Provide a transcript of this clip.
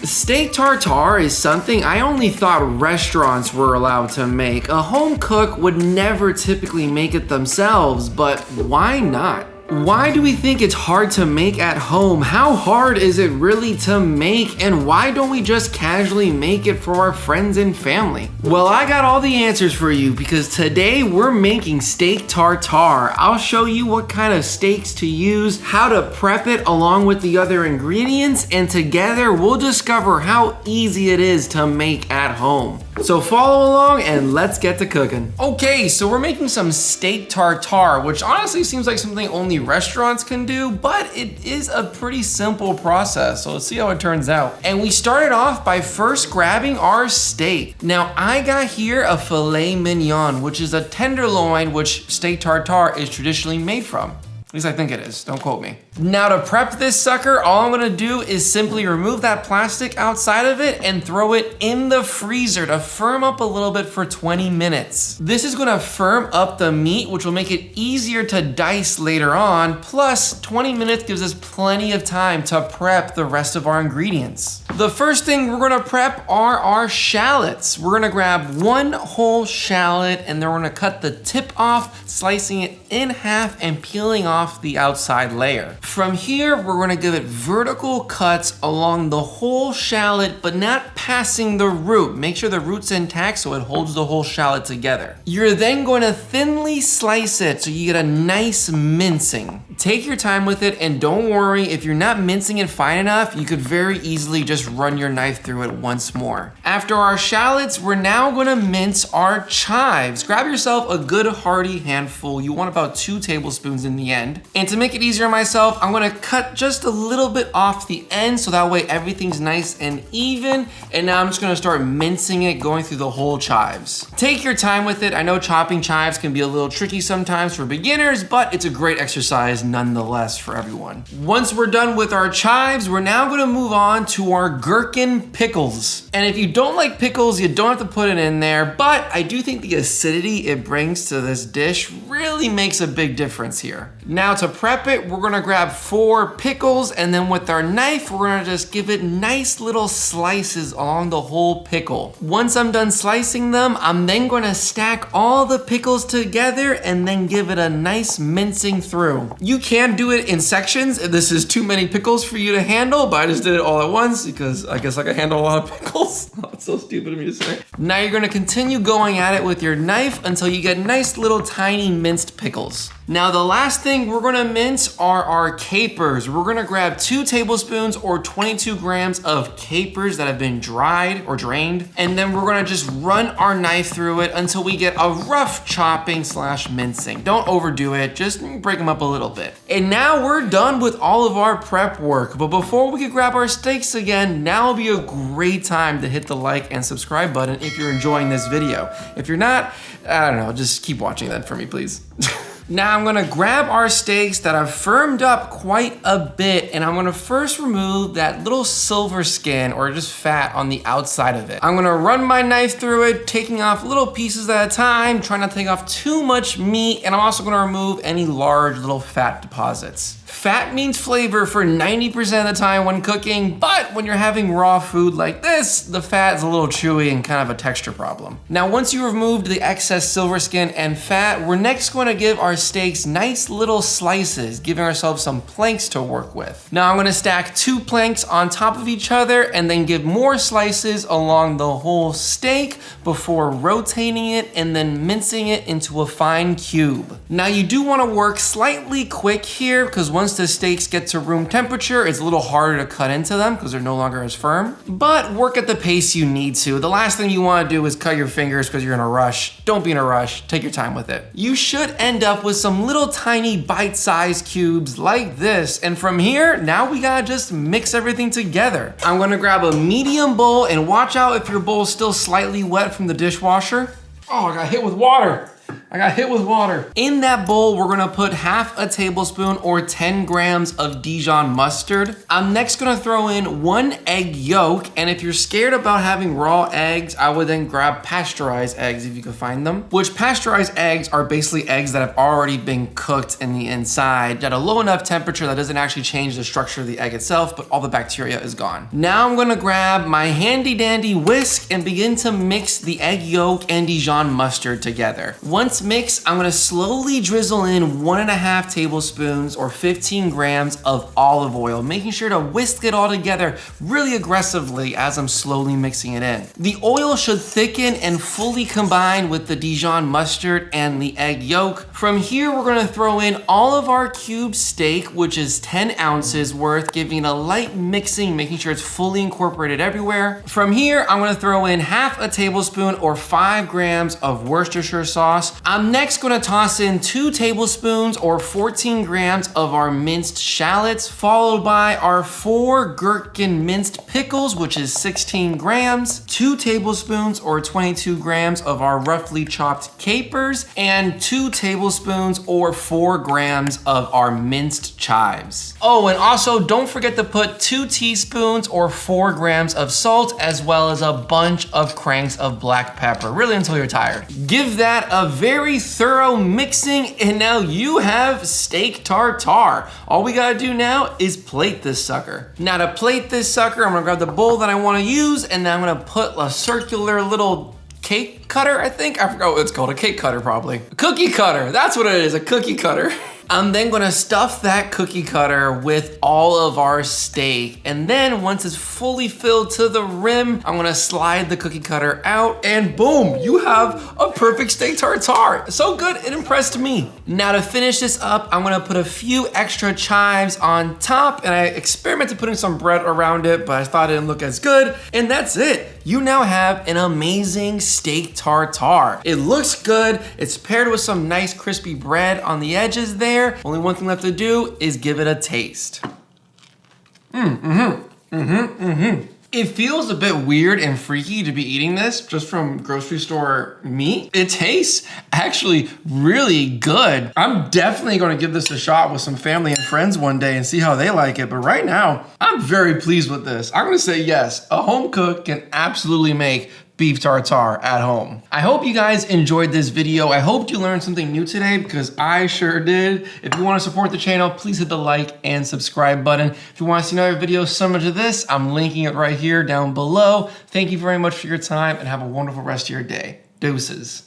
Steak tartare is something I only thought restaurants were allowed to make. A home cook would never typically make it themselves, but why not? Why do we think it's hard to make at home? How hard is it really to make? And why don't we just casually make it for our friends and family? Well, I got all the answers for you because today we're making steak tartare. I'll show you what kind of steaks to use, how to prep it along with the other ingredients, and together we'll discover how easy it is to make at home. So follow along and let's get to cooking. Okay, so we're making some steak tartare, which honestly seems like something only restaurants can do, but it is a pretty simple process. So let's see how it turns out. And we started off by first grabbing our steak. Now I got here a Filot Mignon, which is a tenderloin, which steak tartare is traditionally made from. At least I think it is, don't quote me. Now to prep this sucker, all I'm gonna do is simply remove that plastic outside of it and throw it in the freezer to firm up a little bit for 20 minutes. This is gonna firm up the meat, which will make it easier to dice later on. Plus 20 minutes gives us plenty of time to prep the rest of our ingredients. The first thing we're gonna prep are our shallots. We're gonna grab one whole shallot and then we're gonna cut the tip off, slicing it in half and peeling off the outside layer. From here, we're gonna give it vertical cuts along the whole shallot, but not passing the root. Make sure the root's intact so it holds the whole shallot together. You're then going to thinly slice it so you get a nice mincing. Take your time with it and don't worry, if you're not mincing it fine enough, you could very easily just run your knife through it once more. After our shallots, we're now gonna mince our chives. Grab yourself a good hearty handful. You want about 2 tablespoons in the end. And to make it easier on myself, I'm gonna cut just a little bit off the end so that way everything's nice and even. And now I'm just gonna start mincing it, going through the whole chives. Take your time with it. I know chopping chives can be a little tricky sometimes for beginners, but it's a great exercise nonetheless for everyone. Once we're done with our chives, we're now gonna move on to our Gherkin pickles. And if you don't like pickles, you don't have to put it in there, but I do think the acidity it brings to this dish really makes a big difference here. Now to prep it, we're gonna grab 4 pickles and then with our knife, we're gonna just give it nice little slices along the whole pickle. Once I'm done slicing them, I'm then gonna stack all the pickles together and then give it a nice mincing through. You can do it in sections if this is too many pickles for you to handle, but I just did it all at once because I guess I can handle a lot of pickles. Oh, it's so stupid of me to say. Now you're gonna continue going at it with your knife until you get nice little tiny minced pickles. Now the last thing we're gonna mince are our capers. We're gonna grab 2 tablespoons or 22 grams of capers that have been dried or drained, and then we're gonna just run our knife through it until we get a rough chopping / mincing. Don't overdo it, just break them up a little bit. And now we're done with all of our prep work, but before we can grab our steaks again, now will be a great time to hit the like and subscribe button if you're enjoying this video. If you're not, I don't know, just keep watching that for me, please. Now I'm gonna grab our steaks that have firmed up quite a bit and I'm gonna first remove that little silver skin or just fat on the outside of it. I'm gonna run my knife through it, taking off little pieces at a time, trying not to take off too much meat, and I'm also gonna remove any large little fat deposits. Fat means flavor for 90% of the time when cooking, but when you're having raw food like this, the fat is a little chewy and kind of a texture problem. Now, once you removed the excess silver skin and fat, we're next going to give our steaks nice little slices, giving ourselves some planks to work with. Now, I'm going to stack 2 planks on top of each other and then give more slices along the whole steak before rotating it and then mincing it into a fine cube. Now, you do want to work slightly quick here because once the steaks get to room temperature, it's a little harder to cut into them because they're no longer as firm, but work at the pace you need to. The last thing you want to do is cut your fingers because you're in a rush. Don't be in a rush, take your time with it. You should end up with some little tiny bite-sized cubes like this, and from here, now we gotta just mix everything together. I'm gonna grab a medium bowl and watch out if your bowl is still slightly wet from the dishwasher. Oh, I got hit with water. I got hit with water. In that bowl, we're gonna put half a tablespoon or 10 grams of Dijon mustard. I'm next gonna throw in 1 egg yolk, and if you're scared about having raw eggs, I would then grab pasteurized eggs if you can find them. Which pasteurized eggs are basically eggs that have already been cooked in the inside at a low enough temperature that doesn't actually change the structure of the egg itself, but all the bacteria is gone. Now I'm gonna grab my handy dandy whisk and begin to mix the egg yolk and Dijon mustard together. Once mixed, I'm gonna slowly drizzle in 1.5 tablespoons or 15 grams of olive oil, making sure to whisk it all together really aggressively as I'm slowly mixing it in. The oil should thicken and fully combine with the Dijon mustard and the egg yolk. From here, we're gonna throw in all of our cube steak, which is 10 ounces worth, giving a light mixing, making sure it's fully incorporated everywhere. From here, I'm gonna throw in half a tablespoon or 5 grams of Worcestershire sauce. I'm next gonna toss in 2 tablespoons or 14 grams of our minced shallots, followed by our 4 Gherkin minced pickles, which is 16 grams, 2 tablespoons or 22 grams of our roughly chopped capers, and 2 tablespoons or 4 grams of our minced chives. Oh, and also don't forget to put 2 teaspoons or 4 grams of salt, as well as a bunch of cranks of black pepper, really until you're tired. Give that a very thorough mixing, and now you have steak tartare. All we gotta do now is plate this sucker. Now to plate this sucker, I'm gonna grab the bowl that I wanna use, and then I'm gonna put a circular little cake cutter, I think. I forgot what it's called, a cake cutter probably. A cookie cutter, that's what it is, a cookie cutter. I'm then gonna stuff that cookie cutter with all of our steak. And then once it's fully filled to the rim, I'm gonna slide the cookie cutter out, and boom, you have a perfect steak tartare. So good, it impressed me. Now to finish this up, I'm gonna put a few extra chives on top, and I experimented putting some bread around it, but I thought it didn't look as good. And that's it. You now have an amazing steak tartare. It looks good. It's paired with some nice crispy bread on the edges there. Only one thing left to do is give it a taste. It feels a bit weird and freaky to be eating this just from grocery store meat. It tastes actually really good. I'm definitely gonna give this a shot with some family and friends one day and see how they like it. But right now, I'm very pleased with this. I'm gonna say yes, a home cook can absolutely make beef tartare at home. I hope you guys enjoyed this video. I hope you learned something new today, because I sure did. If you want to support the channel, please hit the like and subscribe button. If you want to see another video similar to this, I'm linking it right here down below. Thank you very much for your time, and have a wonderful rest of your day. Deuces.